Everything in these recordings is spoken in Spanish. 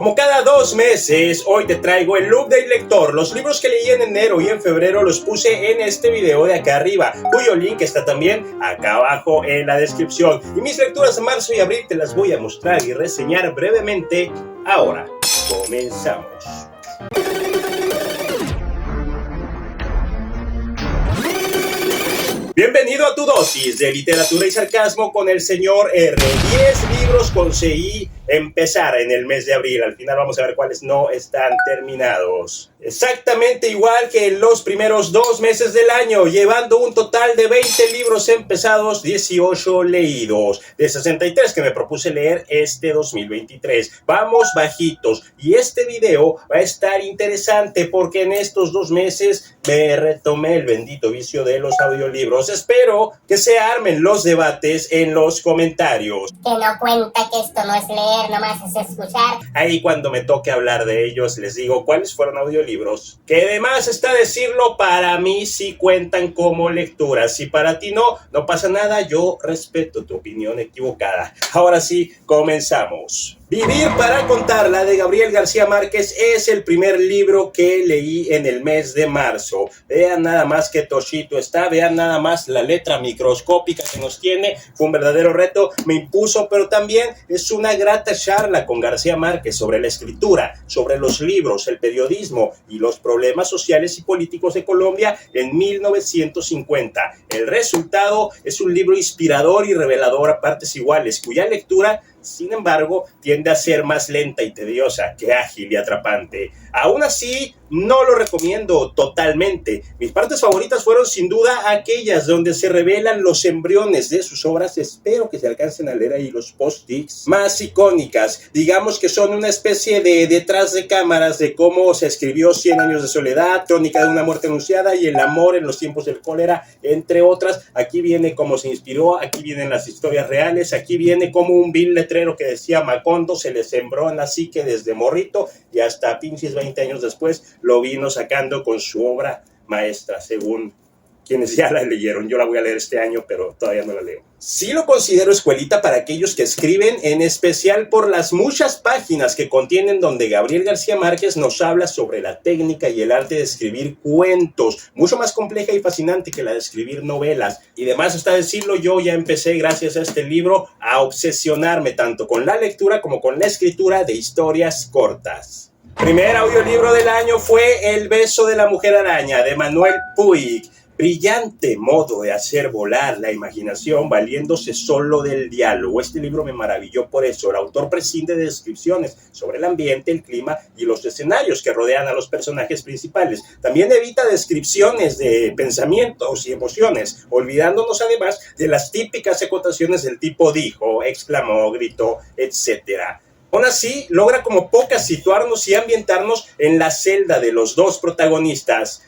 Como cada 2 meses, hoy te traigo el update lector. Los libros que leí en enero y en febrero los puse en este video de acá arriba, cuyo link está también acá abajo en la descripción. Y mis lecturas de marzo y abril te las voy a mostrar y reseñar brevemente ahora. Comenzamos. Bienvenido a tu dosis de literatura y sarcasmo con el señor R. 10 libros conseguí empezar en el mes de abril. Al final vamos a ver cuáles no están terminados. Exactamente igual que en los primeros 2 meses del año, llevando un total de 20 libros empezados, 18 leídos. De 63 que me propuse leer este 2023. Vamos bajitos. Y este video va a estar interesante porque en estos 2 meses me retomé el bendito vicio de los audiolibros. Espero que se armen los debates en los comentarios. Que no cuenta que esto no es leer, nomás es escuchar. Ahí cuando me toque hablar de ellos les digo cuáles fueron audiolibros. Que además está decirlo, para mí sí cuentan como lecturas. Si para ti no pasa nada, yo respeto tu opinión equivocada. Ahora sí, comenzamos. Vivir para contarla de Gabriel García Márquez es el primer libro que leí en el mes de marzo. Vean nada más que toshito está, vean nada más la letra microscópica que nos tiene. Fue un verdadero reto, me impuso, pero también es una grata charla con García Márquez sobre la escritura, sobre los libros, el periodismo y los problemas sociales y políticos de Colombia en 1950. El resultado es un libro inspirador y revelador a partes iguales, cuya lectura, sin embargo, tiende a ser más lenta y tediosa que ágil y atrapante. Aún así, no lo recomiendo totalmente. Mis partes favoritas fueron sin duda aquellas donde se revelan los embriones de sus obras. Espero que se alcancen a leer ahí los post-its más icónicas. Digamos que son una especie de detrás de cámaras de cómo se escribió 100 años de soledad, Crónica de una muerte anunciada y El amor en los tiempos del cólera, entre otras. Aquí viene cómo se inspiró, aquí vienen las historias reales, aquí viene como un vil letrero que decía Macondo se le sembró en la psique desde morrito y hasta pinches 20 años después lo vino sacando con su obra maestra, según quienes ya la leyeron. Yo la voy a leer este año, pero todavía no la leo. Sí lo considero escuelita para aquellos que escriben, en especial por las muchas páginas que contienen donde Gabriel García Márquez nos habla sobre la técnica y el arte de escribir cuentos, mucho más compleja y fascinante que la de escribir novelas. Y además está decirlo, yo ya empecé gracias a este libro a obsesionarme tanto con la lectura como con la escritura de historias cortas. Primer audiolibro del año fue El beso de la mujer araña de Manuel Puig. Brillante modo de hacer volar la imaginación valiéndose solo del diálogo. Este libro me maravilló por eso. El autor prescinde de descripciones sobre el ambiente, el clima y los escenarios que rodean a los personajes principales. También evita descripciones de pensamientos y emociones, olvidándonos además de las típicas acotaciones del tipo dijo, exclamó, gritó, etc. Aún así, logra como pocas situarnos y ambientarnos en la celda de los dos protagonistas.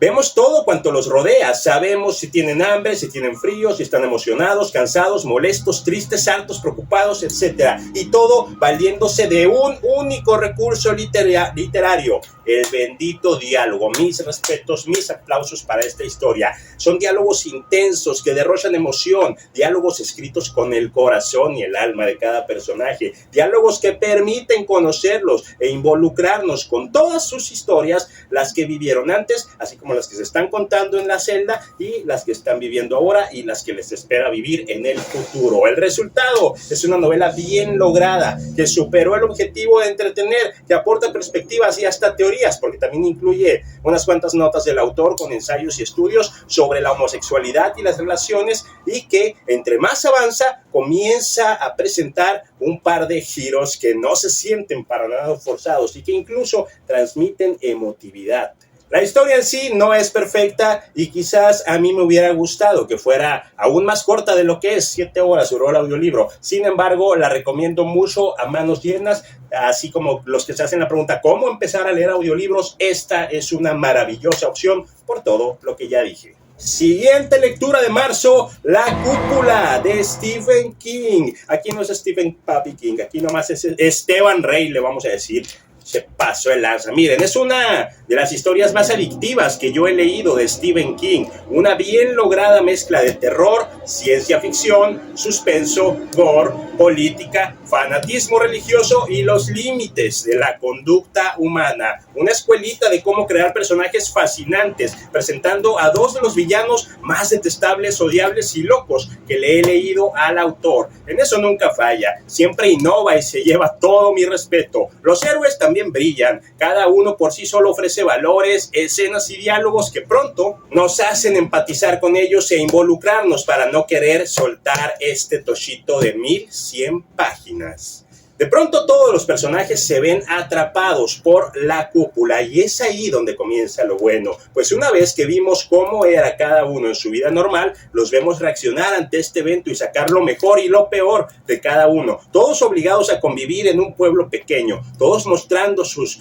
Vemos todo cuanto los rodea, sabemos si tienen hambre, si tienen frío, si están emocionados, cansados, molestos, tristes, hartos, preocupados, etc. Y todo valiéndose de un único recurso literario, el bendito diálogo. Mis respetos, mis aplausos para esta historia. Son diálogos intensos que derrochan emoción, diálogos escritos con el corazón y el alma de cada personaje, diálogos que permiten conocerlos e involucrarnos con todas sus historias, las que vivieron antes, así como las que se están contando en la celda y las que están viviendo ahora y las que les espera vivir en el futuro. El resultado es una novela bien lograda, que superó el objetivo de entretener, que aporta perspectivas y hasta teorías, porque también incluye unas cuantas notas del autor con ensayos y estudios sobre la homosexualidad y las relaciones, y que entre más avanza comienza a presentar un par de giros que no se sienten para nada forzados y que incluso transmiten emotividad. La historia en sí no es perfecta y quizás a mí me hubiera gustado que fuera aún más corta de lo que es. 7 horas duró el audiolibro. Sin embargo, la recomiendo mucho a manos llenas, así como los que se hacen la pregunta ¿cómo empezar a leer audiolibros? Esta es una maravillosa opción por todo lo que ya dije. Siguiente lectura de marzo, La cúpula de Stephen King. Aquí no es Stephen Papi King, aquí nomás es Esteban Rey, le vamos a decir. Se pasó el lanza. Miren, es una de las historias más adictivas que yo he leído de Stephen King. Una bien lograda mezcla de terror, ciencia ficción, suspenso, gore, política fanatismo religioso y los límites de la conducta humana. Una escuelita de cómo crear personajes fascinantes, presentando a dos de los villanos más detestables, odiables y locos que le he leído al autor. En eso nunca falla, siempre innova y se lleva todo mi respeto. Los héroes también brillan, cada uno por sí solo ofrece valores, escenas y diálogos que pronto nos hacen empatizar con ellos e involucrarnos para no querer soltar este tochito de 1100 páginas. De pronto todos los personajes se ven atrapados por la cúpula y es ahí donde comienza lo bueno, pues una vez que vimos cómo era cada uno en su vida normal, los vemos reaccionar ante este evento y sacar lo mejor y lo peor de cada uno, todos obligados a convivir en un pueblo pequeño, todos mostrando sus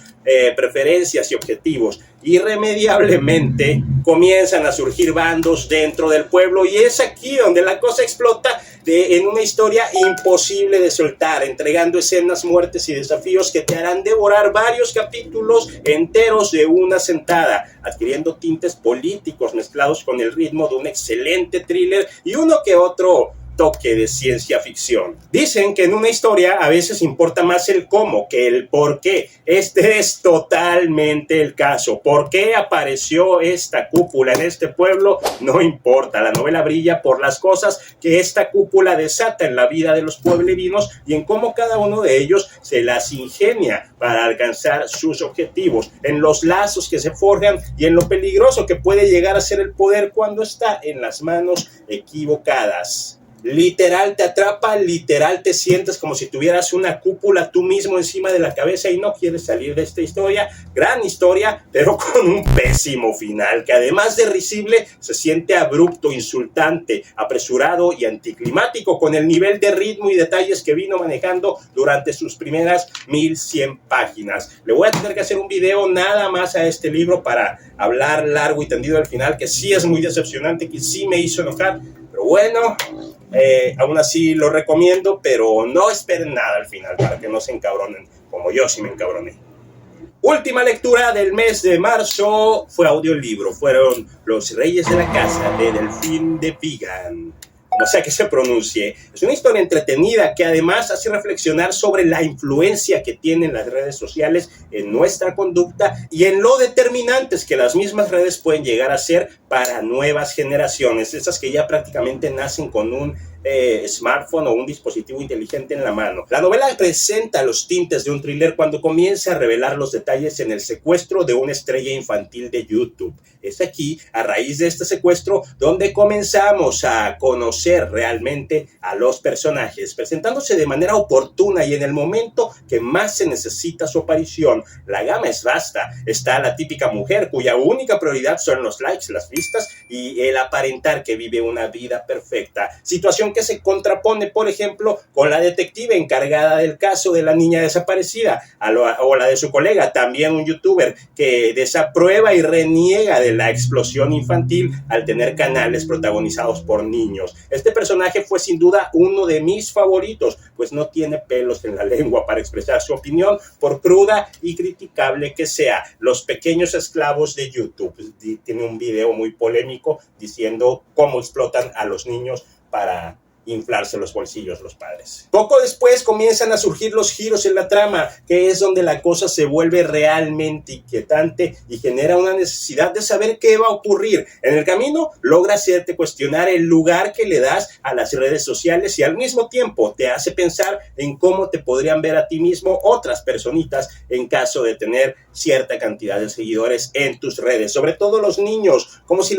preferencias y objetivos. Irremediablemente comienzan a surgir bandos dentro del pueblo y es aquí donde la cosa explota en una historia imposible de soltar, entregando escenas, muertes y desafíos que te harán devorar varios capítulos enteros de una sentada, adquiriendo tintes políticos mezclados con el ritmo de un excelente thriller y uno que otro toque de ciencia ficción. Dicen que en una historia a veces importa más el cómo que el por qué. Este es totalmente el caso. ¿Por qué apareció esta cúpula en este pueblo? No importa. La novela brilla por las cosas que esta cúpula desata en la vida de los pueblerinos y en cómo cada uno de ellos se las ingenia para alcanzar sus objetivos, en los lazos que se forjan y en lo peligroso que puede llegar a ser el poder cuando está en las manos equivocadas. Literal te atrapa, literal te sientes como si tuvieras una cúpula tú mismo encima de la cabeza y no quieres salir de esta historia. Gran historia, pero con un pésimo final, que además de risible, se siente abrupto, insultante, apresurado y anticlimático con el nivel de ritmo y detalles que vino manejando durante sus primeras 1100 páginas. Le voy a tener que hacer un video nada más a este libro para hablar largo y tendido al final, que sí es muy decepcionante, que sí me hizo enojar, pero bueno... aún así lo recomiendo, pero no esperen nada al final para que no se encabronen como yo sí me encabroné. Última lectura del mes de marzo fue audiolibro, fueron Los Reyes de la Casa de Delphine de Vigan. Como sea que se pronuncie, es una historia entretenida que además hace reflexionar sobre la influencia que tienen las redes sociales en nuestra conducta y en lo determinantes que las mismas redes pueden llegar a ser para nuevas generaciones, esas que ya prácticamente nacen con un smartphone o un dispositivo inteligente en la mano. La novela presenta los tintes de un thriller cuando comienza a revelar los detalles en el secuestro de una estrella infantil de YouTube. Es aquí, a raíz de este secuestro, donde comenzamos a conocer realmente a los personajes, presentándose de manera oportuna y en el momento que más se necesita su aparición. La gama es vasta. Está la típica mujer cuya única prioridad son los likes, las vistas y el aparentar que vive una vida perfecta. Situación que se contrapone, por ejemplo, con la detective encargada del caso de la niña desaparecida, o la de su colega, también un youtuber, que desaprueba y reniega de la explosión infantil al tener canales protagonizados por niños. Este personaje fue sin duda uno de mis favoritos, pues no tiene pelos en la lengua para expresar su opinión, por cruda y criticable que sea. Los pequeños esclavos de YouTube. Tiene un video muy polémico diciendo cómo explotan a los niños para inflarse los bolsillos los padres. Poco después comienzan a surgir los giros en la trama, que es donde la cosa se vuelve realmente inquietante y genera una necesidad de saber qué va a ocurrir. En el camino logra hacerte cuestionar el lugar que le das a las redes sociales y al mismo tiempo te hace pensar en cómo te podrían ver a ti mismo otras personitas en caso de tener cierta cantidad de seguidores en tus redes, sobre todo los niños, como si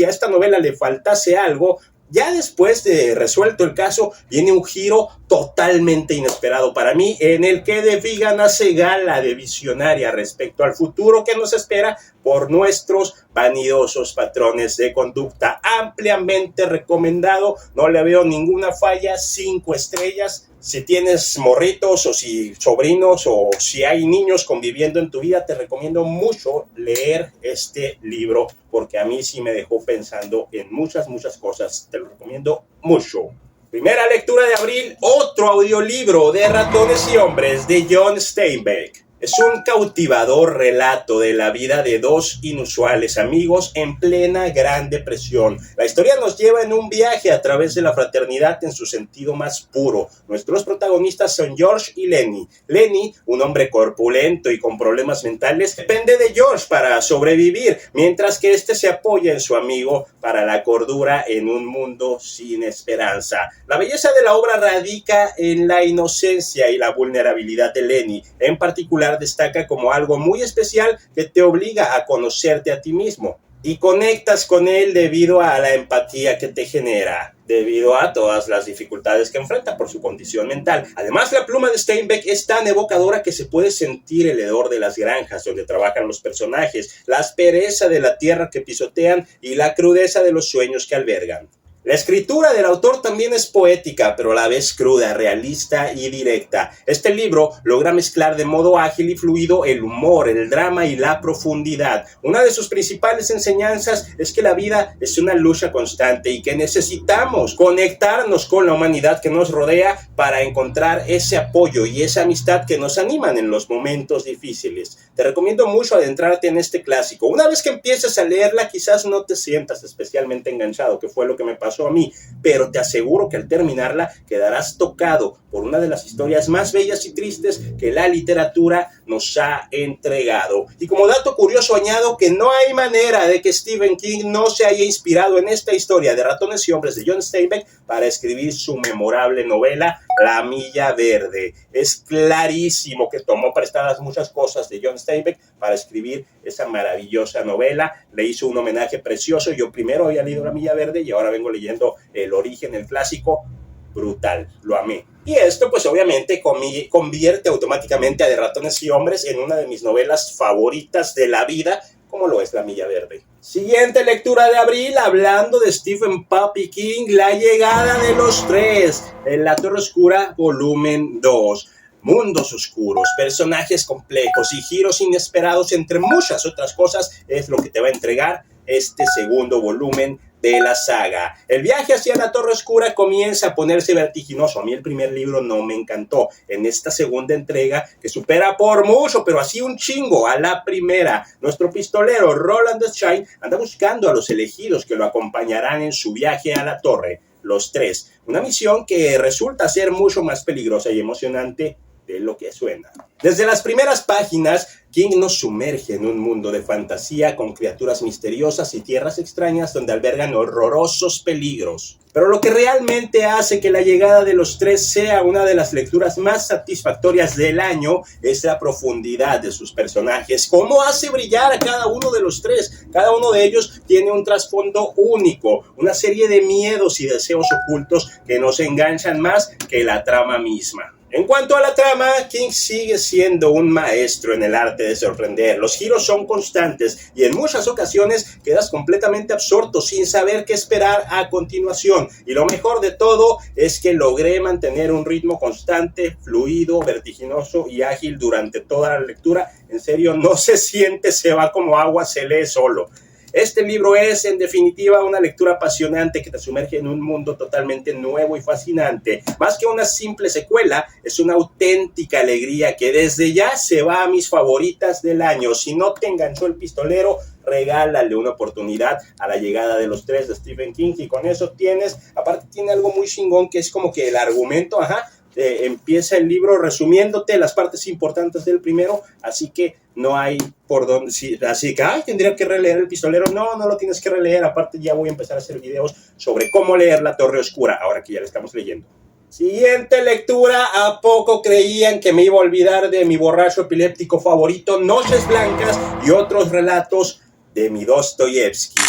a esta novela le faltase algo. Ya después de resuelto el caso, viene un giro totalmente inesperado para mí, en el que de Vigan hace gala de visionaria respecto al futuro que nos espera por nuestros vanidosos patrones de conducta. Ampliamente recomendado, no le veo ninguna falla, 5 estrellas. Si tienes morritos o si sobrinos o si hay niños conviviendo en tu vida, te recomiendo mucho leer este libro porque a mí sí me dejó pensando en muchas cosas. Te lo recomiendo mucho. Primera lectura de abril, otro audiolibro de Ratones y Hombres de John Steinbeck. Es un cautivador relato de la vida de dos inusuales amigos en plena Gran Depresión. La historia nos lleva en un viaje a través de la fraternidad en su sentido más puro. Nuestros protagonistas son George y Lenny. Lenny, un hombre corpulento y con problemas mentales, depende de George para sobrevivir, mientras que este se apoya en su amigo para la cordura en un mundo sin esperanza. La belleza de la obra radica en la inocencia y la vulnerabilidad de Lenny. En particular, destaca como algo muy especial que te obliga a conocerte a ti mismo y conectas con él debido a la empatía que te genera, debido a todas las dificultades que enfrenta por su condición mental. Además, la pluma de Steinbeck es tan evocadora que se puede sentir el hedor de las granjas donde trabajan los personajes, la aspereza de la tierra que pisotean y la crudeza de los sueños que albergan. La escritura del autor también es poética, pero a la vez cruda, realista y directa. Este libro logra mezclar de modo ágil y fluido el humor, el drama y la profundidad. Una de sus principales enseñanzas es que la vida es una lucha constante y que necesitamos conectarnos con la humanidad que nos rodea para encontrar ese apoyo y esa amistad que nos animan en los momentos difíciles. Te recomiendo mucho adentrarte en este clásico. Una vez que empieces a leerla, quizás no te sientas especialmente enganchado, que fue lo que me pasó a mí, pero te aseguro que al terminarla quedarás tocado por una de las historias más bellas y tristes que la literatura nos ha entregado. Y como dato curioso añado que no hay manera de que Stephen King no se haya inspirado en esta historia de ratones y hombres de John Steinbeck para escribir su memorable novela La Milla Verde. Es clarísimo que tomó prestadas muchas cosas de John Steinbeck para escribir esa maravillosa novela. Le hizo un homenaje precioso. Yo primero había leído La Milla Verde y ahora vengo leyendo El Origen, el clásico. Brutal, lo amé. Y esto pues obviamente convierte automáticamente a De Ratones y Hombres en una de mis novelas favoritas de la vida, como lo es La Milla Verde. Siguiente lectura de abril, hablando de Stephen Papi King, La Llegada de los Tres, en La Torre Oscura, volumen 2. Mundos oscuros, personajes complejos y giros inesperados, entre muchas otras cosas, es lo que te va a entregar este segundo volumen de la saga. El viaje hacia la Torre Oscura comienza a ponerse vertiginoso. A mí el primer libro no me encantó. En esta segunda entrega, que supera por mucho, pero así un chingo, a la primera, nuestro pistolero Roland Deschain anda buscando a los elegidos que lo acompañarán en su viaje a la torre, los tres. Una misión que resulta ser mucho más peligrosa y emocionante de lo que suena. Desde las primeras páginas, King nos sumerge en un mundo de fantasía con criaturas misteriosas y tierras extrañas donde albergan horrorosos peligros. Pero lo que realmente hace que La Llegada de los Tres sea una de las lecturas más satisfactorias del año es la profundidad de sus personajes. Cómo hace brillar a cada uno de los tres. Cada uno de ellos tiene un trasfondo único, una serie de miedos y deseos ocultos que nos enganchan más que la trama misma. En cuanto a la trama, King sigue siendo un maestro en el arte de sorprender. Los giros son constantes y en muchas ocasiones quedas completamente absorto sin saber qué esperar a continuación. Y lo mejor de todo es que logré mantener un ritmo constante, fluido, vertiginoso y ágil durante toda la lectura. En serio, no se siente, se va como agua, se lee solo. Este libro es, en definitiva, una lectura apasionante que te sumerge en un mundo totalmente nuevo y fascinante. Más que una simple secuela, es una auténtica alegría que desde ya se va a mis favoritas del año. Si no te enganchó El Pistolero, regálale una oportunidad a La Llegada de los Tres de Stephen King y con eso tienes, aparte tiene algo muy chingón que es como que el argumento, empieza el libro resumiéndote las partes importantes del primero, así que no hay por dónde, así que tendría que releer El Pistolero. No lo tienes que releer, aparte ya voy a empezar a hacer videos sobre cómo leer La Torre Oscura, ahora que ya la estamos leyendo. Siguiente lectura, ¿a poco creían que me iba a olvidar de mi borracho epiléptico favorito, Noches Blancas y otros relatos de mi Dostoyevsky?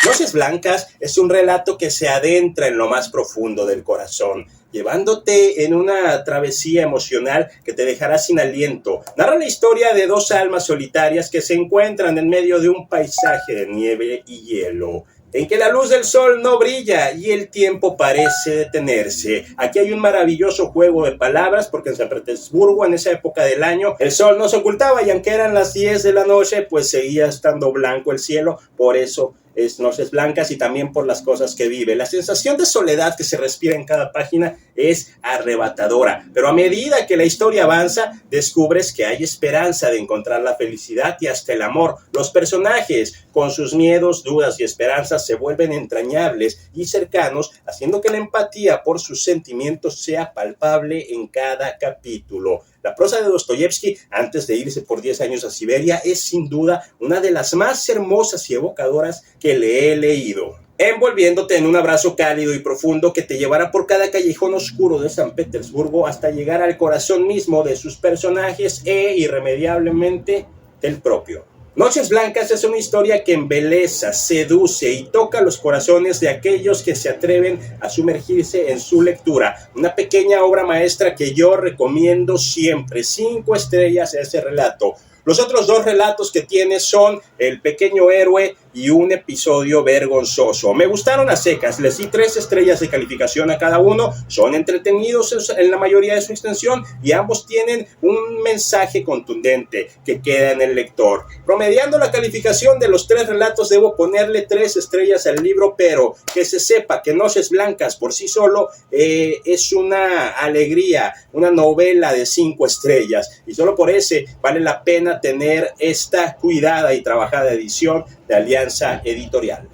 Noches Blancas es un relato que se adentra en lo más profundo del corazón, llevándote en una travesía emocional que te dejará sin aliento. Narra la historia de dos almas solitarias que se encuentran en medio de un paisaje de nieve y hielo, en que la luz del sol no brilla y el tiempo parece detenerse. Aquí hay un maravilloso juego de palabras porque en San Petersburgo, en esa época del año, el sol no se ocultaba y aunque eran las 10 de la noche, pues seguía estando blanco el cielo. Por eso es Noches Blancas y también por las cosas que vive. La sensación de soledad que se respira en cada página es arrebatadora, pero a medida que la historia avanza, descubres que hay esperanza de encontrar la felicidad y hasta el amor. Los personajes, con sus miedos, dudas y esperanzas, se vuelven entrañables y cercanos, haciendo que la empatía por sus sentimientos sea palpable en cada capítulo. La prosa de Dostoyevsky, antes de irse por 10 años a Siberia, es sin duda una de las más hermosas y evocadoras que le he leído, envolviéndote en un abrazo cálido y profundo que te llevará por cada callejón oscuro de San Petersburgo hasta llegar al corazón mismo de sus personajes e irremediablemente del propio. Noches Blancas es una historia que embeleza, seduce y toca los corazones de aquellos que se atreven a sumergirse en su lectura. Una pequeña obra maestra que yo recomiendo siempre. 5 estrellas a ese relato. Los otros 2 relatos que tiene son El pequeño héroe y Un episodio vergonzoso. Me gustaron a secas, les di 3 estrellas de calificación a cada uno. Son entretenidos en la mayoría de su extensión y ambos tienen un mensaje contundente que queda en el lector. Promediando la calificación de los 3 relatos, debo ponerle 3 estrellas al libro, pero que se sepa que Noches Blancas por sí solo es una alegría, una novela de 5 estrellas, y solo por ese vale la pena tener esta cuidada y trabajada edición de Alianza Editorial.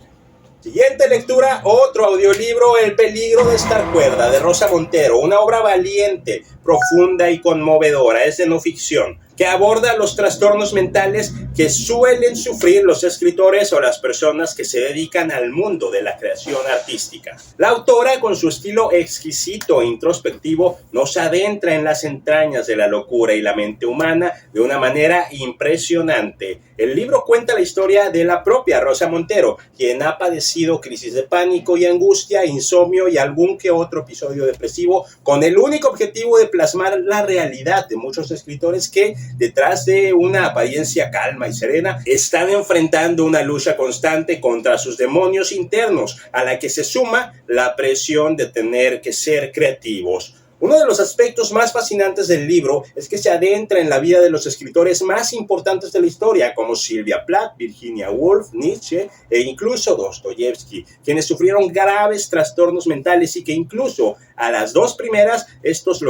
Siguiente lectura, otro audiolibro, El peligro de estar cuerda, de Rosa Montero, una obra valiente, profunda y conmovedora, es de no ficción, que aborda los trastornos mentales que suelen sufrir los escritores o las personas que se dedican al mundo de la creación artística. La autora, con su estilo exquisito e introspectivo, nos adentra en las entrañas de la locura y la mente humana de una manera impresionante. El libro cuenta la historia de la propia Rosa Montero, quien ha padecido crisis de pánico y angustia, insomnio y algún que otro episodio depresivo, con el único objetivo de plasmar la realidad de muchos escritores que, detrás de una apariencia calma y serena, están enfrentando una lucha constante contra sus demonios internos, a la que se suma la presión de tener que ser creativos. Uno de los aspectos más fascinantes del libro es que se adentra en la vida de los escritores más importantes de la historia, como Sylvia Plath, Virginia Woolf, Nietzsche e incluso Dostoyevsky, quienes sufrieron graves trastornos mentales y que incluso a las 2 primeras estos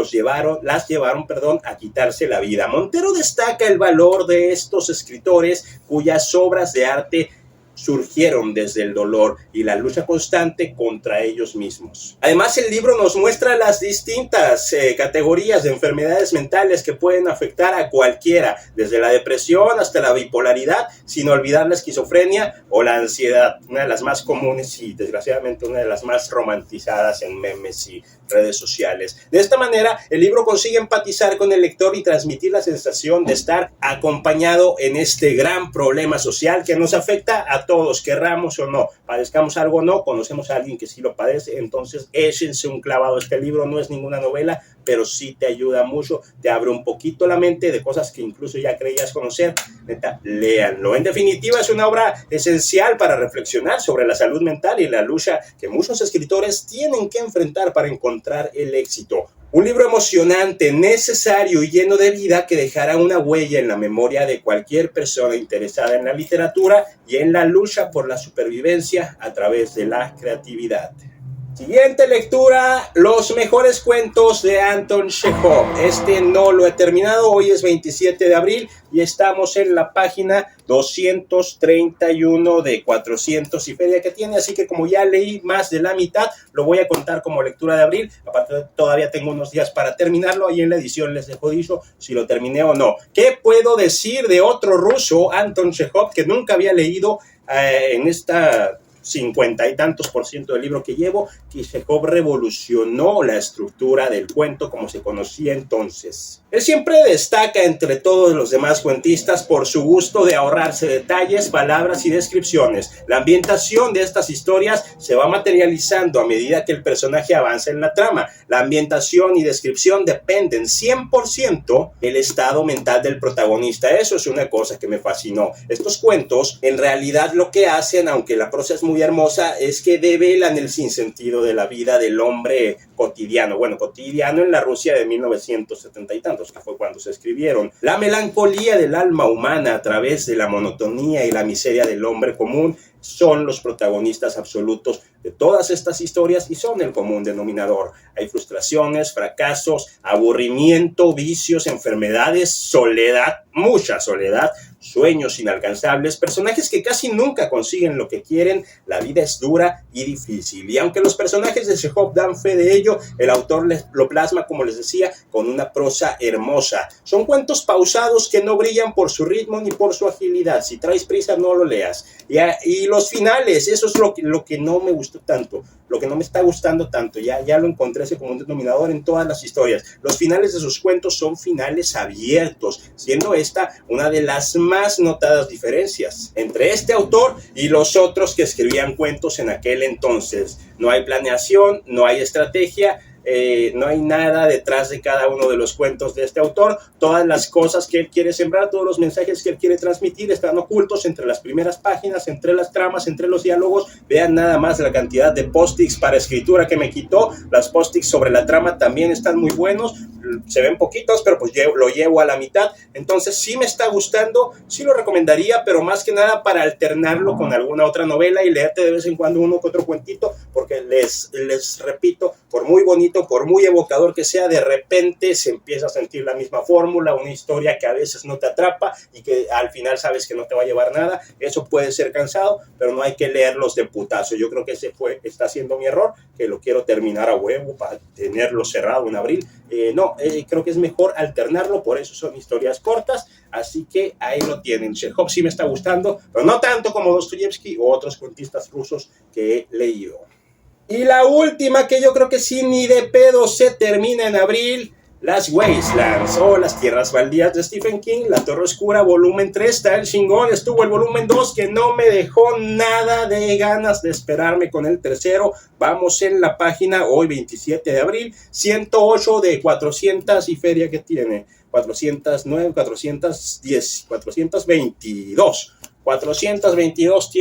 las llevaron a quitarse la vida. Montero destaca el valor de estos escritores cuyas obras de arte surgieron desde el dolor y la lucha constante contra ellos mismos. Además, el libro nos muestra las distintas categorías de enfermedades mentales que pueden afectar a cualquiera, desde la depresión hasta la bipolaridad, sin olvidar la esquizofrenia o la ansiedad, una de las más comunes y desgraciadamente una de las más romantizadas en memes y redes sociales. De esta manera, el libro consigue empatizar con el lector y transmitir la sensación de estar acompañado en este gran problema social que nos afecta a todos, querramos o no, padezcamos algo o no, conocemos a alguien que sí lo padece, entonces échense un clavado. Este libro no es ninguna novela, pero sí te ayuda mucho, te abre un poquito la mente de cosas que incluso ya creías conocer. Neta, léanlo. En definitiva, es una obra esencial para reflexionar sobre la salud mental y la lucha que muchos escritores tienen que enfrentar para encontrar el éxito. Un libro emocionante, necesario y lleno de vida que dejará una huella en la memoria de cualquier persona interesada en la literatura y en la lucha por la supervivencia a través de la creatividad. Siguiente lectura, Los mejores cuentos de Anton Chekhov. Este no lo he terminado, hoy es 27 de abril y estamos en la página 231 de 400 y feria que tiene, así que como ya leí más de la mitad, lo voy a contar como lectura de abril. Aparte, todavía tengo unos días para terminarlo, ahí en la edición les dejo dicho si lo terminé o no. ¿Qué puedo decir de otro ruso, Anton Chekhov, que nunca había leído en esta 50 y tantos % del libro que llevo? Que Chekhov revolucionó la estructura del cuento como se conocía entonces. Él siempre destaca entre todos los demás cuentistas por su gusto de ahorrarse detalles, palabras y descripciones. La ambientación de estas historias se va materializando a medida que el personaje avanza en la trama. La ambientación y descripción dependen 100% del estado mental del protagonista. Eso es una cosa que me fascinó. Estos cuentos, en realidad, lo que hacen, aunque la prosa es muy hermosa, es que develan el sinsentido de la vida del hombre cotidiano. Bueno, cotidiano en la Rusia de 1970 y tantos. 1900, que fue cuando se escribieron. La melancolía del alma humana a través de la monotonía y la miseria del hombre común son los protagonistas absolutos de todas estas historias y son el común denominador. Hay frustraciones, fracasos, aburrimiento, vicios, enfermedades, soledad, mucha soledad, sueños inalcanzables, personajes que casi nunca consiguen lo que quieren. La vida es dura y difícil, y aunque los personajes de Chekhov dan fe de ello, el autor lo plasma, como les decía, con una prosa hermosa. Son cuentos pausados que no brillan por su ritmo ni por su agilidad. Si traes prisa, no lo leas. Y los finales, eso es lo que no me gustó tanto, lo que no me está gustando tanto. Ya lo encontré ese común denominador en todas las historias. Los finales de sus cuentos son finales abiertos, siendo esta una de las más notadas diferencias entre este autor y los otros que escribían cuentos en aquel entonces. No hay planeación, no hay estrategia, no hay nada detrás de cada uno de los cuentos de este autor. Todas las cosas que él quiere sembrar, todos los mensajes que él quiere transmitir están ocultos entre las primeras páginas, entre las tramas, entre los diálogos. Vean nada más la cantidad de post-its para escritura que me quitó. Las post-its sobre la trama también están muy buenos. Se ven poquitos, pero pues lo llevo a la mitad. Entonces sí me está gustando, sí lo recomendaría, pero más que nada para alternarlo con alguna otra novela y leerte de vez en cuando uno que otro cuentito, porque les repito, por muy bonito, por muy evocador que sea, de repente se empieza a sentir la misma fórmula, una historia que a veces no te atrapa y que al final sabes que no te va a llevar nada. Eso puede ser cansado, pero no hay que leerlos de putazo. Yo creo que está siendo mi error, que lo quiero terminar a huevo para tenerlo cerrado en abril. Creo que es mejor alternarlo, por eso son historias cortas, así que ahí lo tienen. Chekhov sí me está gustando, pero no tanto como Dostoyevsky o otros cuentistas rusos que he leído. Y la última, que yo creo que sí ni de pedo se termina en abril, Las Wastelands o Las Tierras Baldías de Stephen King, La Torre Oscura, volumen 3, está el chingón. Estuvo el volumen 2 que no me dejó nada de ganas de esperarme con el tercero. Vamos en la página, hoy 27 de abril, 108 de 400 y feria que tiene, 409, 410, 422. 422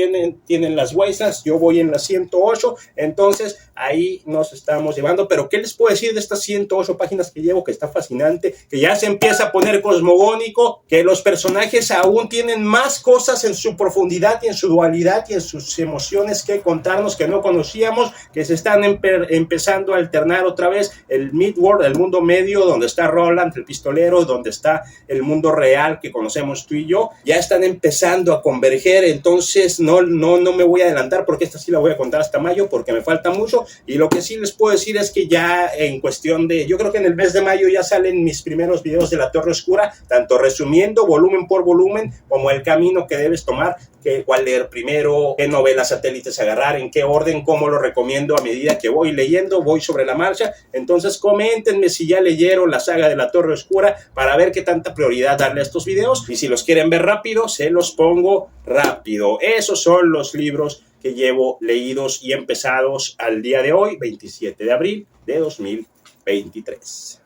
tienen las Wastelands, yo voy en las 108, entonces ahí nos estamos llevando. Pero ¿qué les puedo decir de estas 108 páginas que llevo? Que está fascinante, que ya se empieza a poner cosmogónico, que los personajes aún tienen más cosas en su profundidad y en su dualidad y en sus emociones que contarnos que no conocíamos, que se están empezando a alternar otra vez el Midworld, el mundo medio, donde está Roland, el pistolero, donde está el mundo real que conocemos tú y yo. Ya están empezando a converger, entonces no me voy a adelantar porque esta sí la voy a contar hasta mayo porque me falta mucho. Y lo que sí les puedo decir es que ya en cuestión de, yo creo que en el mes de mayo ya salen mis primeros videos de La Torre Oscura, tanto resumiendo volumen por volumen como el camino que debes tomar, cuál leer primero, qué novelas satélites agarrar, en qué orden, cómo lo recomiendo a medida que voy leyendo, voy sobre la marcha. Entonces coméntenme si ya leyeron la saga de La Torre Oscura para ver qué tanta prioridad darle a estos videos, y si los quieren ver rápido, se los pongo rápido. Esos son los libros que llevo leídos y empezados al día de hoy, 27 de abril de 2023.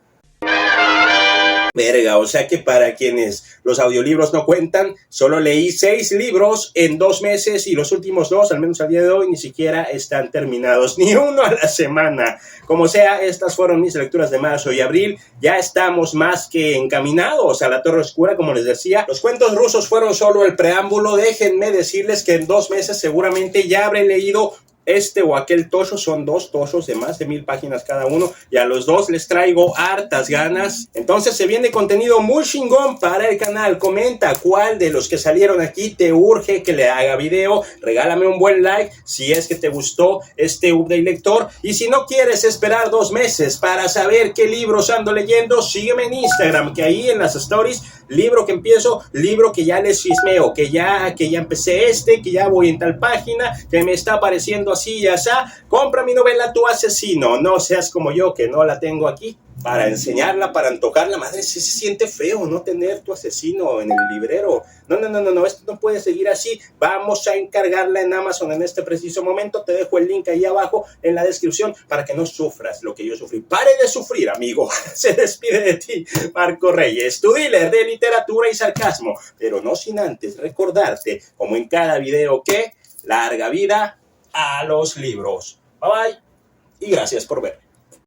Verga, o sea que para quienes los audiolibros no cuentan, solo leí 6 libros en 2 meses y los últimos 2, al menos al día de hoy, ni siquiera están terminados, ni uno a la semana. Como sea, estas fueron mis lecturas de marzo y abril. Ya estamos más que encaminados a La Torre Oscura, como les decía. Los cuentos rusos fueron solo el preámbulo. Déjenme decirles que en 2 meses seguramente ya habré leído este o aquel tosho. Son 2 toshos de más de 1000 páginas cada uno, y a los 2 les traigo hartas ganas. Entonces se viene contenido muy chingón para el canal. Comenta cuál de los que salieron aquí te urge que le haga video. Regálame un buen like si es que te gustó este update lector, y si no quieres esperar 2 meses para saber qué libros ando leyendo, sígueme en Instagram, que ahí en las stories, libro que empiezo, libro que ya les chismeo, que ya empecé que ya voy en tal página, que me está apareciendo así y así. Compra mi novela Tu Asesino. No seas como yo, que no la tengo aquí para enseñarla, para antojarla. Madre, se siente feo no tener Tu Asesino en el librero. No, esto no puede seguir así. Vamos a encargarla en Amazon en este preciso momento. Te dejo el link ahí abajo en la descripción para que no sufras lo que yo sufrí. Pare de sufrir, amigo. Se despide de ti, Marco Reyes, tu dealer de literatura y sarcasmo, pero no sin antes recordarte, como en cada video, que larga vida a los libros. Bye bye y gracias por ver.